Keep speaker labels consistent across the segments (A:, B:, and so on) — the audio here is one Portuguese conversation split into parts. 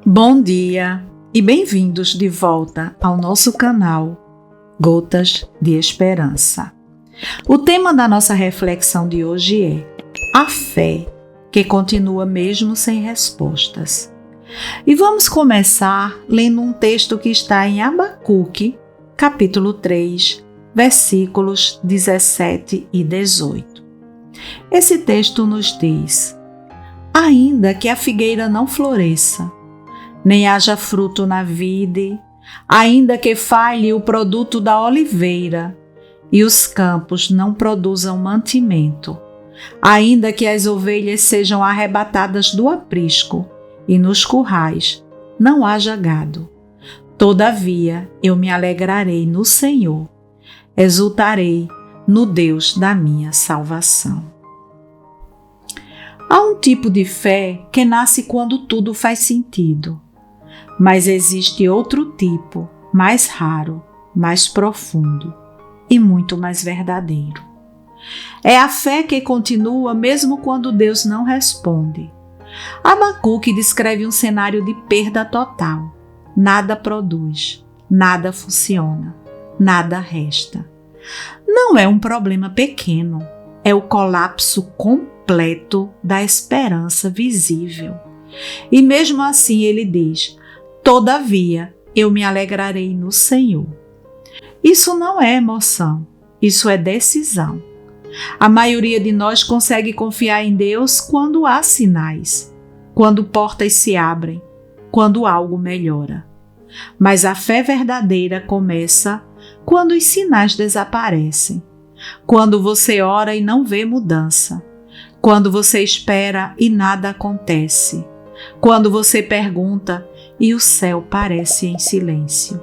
A: Bom dia e bem-vindos de volta ao nosso canal Gotas de Esperança. O tema da nossa reflexão de hoje é a fé que continua mesmo sem respostas. E vamos começar lendo um texto que está em Abacuque, capítulo 3, versículos 17 e 18. Esse texto nos diz: ainda que a figueira não floresça, nem haja fruto na vide, ainda que falhe o produto da oliveira, e os campos não produzam mantimento, ainda que as ovelhas sejam arrebatadas do aprisco, e nos currais não haja gado. Todavia eu me alegrarei no Senhor, exultarei no Deus da minha salvação. Há um tipo de fé que nasce quando tudo faz sentido, mas existe outro tipo, mais raro, mais profundo e muito mais verdadeiro. É a fé que continua mesmo quando Deus não responde. Abacuque descreve um cenário de perda total. Nada produz, nada funciona, nada resta. Não é um problema pequeno, é o colapso completo da esperança visível. E mesmo assim ele diz: todavia eu me alegrarei no Senhor. Isso não é emoção, isso é decisão. A maioria de nós consegue confiar em Deus quando há sinais, quando portas se abrem, quando algo melhora. Mas a fé verdadeira começa quando os sinais desaparecem, quando você ora e não vê mudança, quando você espera e nada acontece, quando você pergunta e o céu parece em silêncio.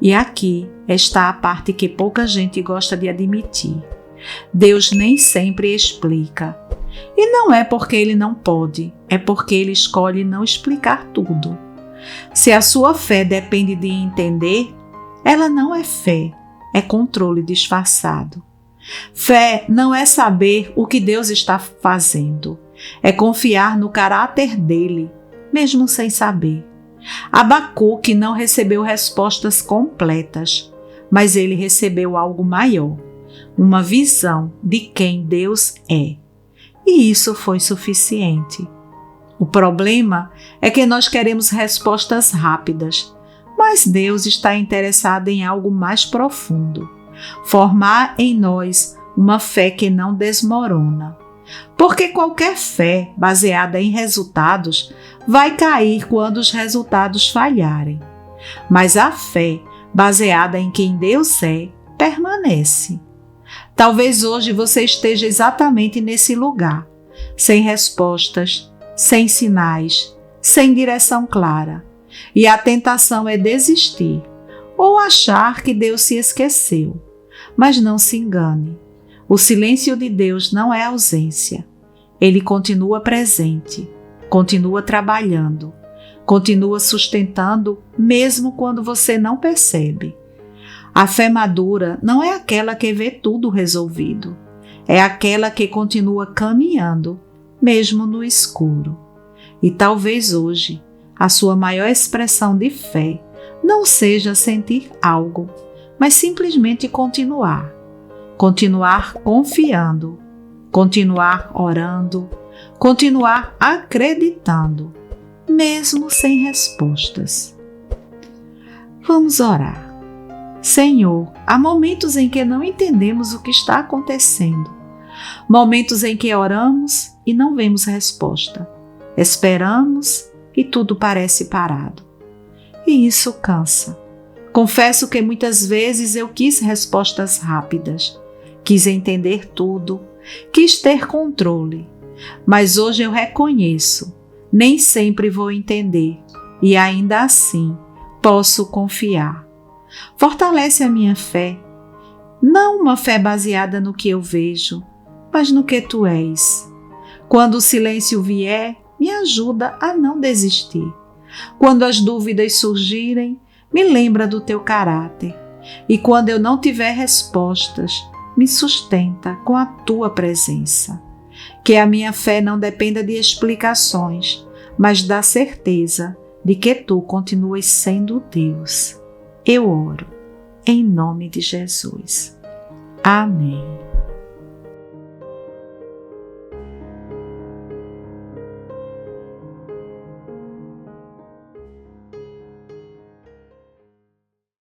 A: E aqui está a parte que pouca gente gosta de admitir. Deus nem sempre explica. E não é porque Ele não pode, é porque Ele escolhe não explicar tudo. Se a sua fé depende de entender, ela não é fé, é controle disfarçado. Fé não é saber o que Deus está fazendo, é confiar no caráter dele, mesmo sem saber. Abacuque não recebeu respostas completas, mas ele recebeu algo maior, uma visão de quem Deus é. E isso foi suficiente. O problema é que nós queremos respostas rápidas, mas Deus está interessado em algo mais profundo, formar em nós uma fé que não desmorona. Porque qualquer fé baseada em resultados vai cair quando os resultados falharem. Mas a fé baseada em quem Deus é permanece. Talvez hoje você esteja exatamente nesse lugar, sem respostas, sem sinais, sem direção clara. E a tentação é desistir ou achar que Deus se esqueceu. Mas não se engane. O silêncio de Deus não é ausência. Ele continua presente, continua trabalhando, continua sustentando mesmo quando você não percebe. A fé madura não é aquela que vê tudo resolvido, é aquela que continua caminhando, mesmo no escuro. E talvez hoje a sua maior expressão de fé não seja sentir algo, mas simplesmente continuar. Continuar confiando, continuar orando, continuar acreditando, mesmo sem respostas. Vamos orar. Senhor, há momentos em que não entendemos o que está acontecendo, momentos em que oramos e não vemos resposta, esperamos e tudo parece parado. E isso cansa. Confesso que muitas vezes eu quis respostas rápidas, quis entender tudo, quis ter controle, mas hoje eu reconheço, nem sempre vou entender e ainda assim posso confiar. Fortalece a minha fé, não uma fé baseada no que eu vejo, mas no que Tu és. Quando o silêncio vier, me ajuda a não desistir. Quando as dúvidas surgirem, me lembra do Teu caráter. E quando eu não tiver respostas, me sustenta com a Tua presença. Que a minha fé não dependa de explicações, mas da certeza de que tu continuas sendo Deus. Eu oro em nome de Jesus. Amém.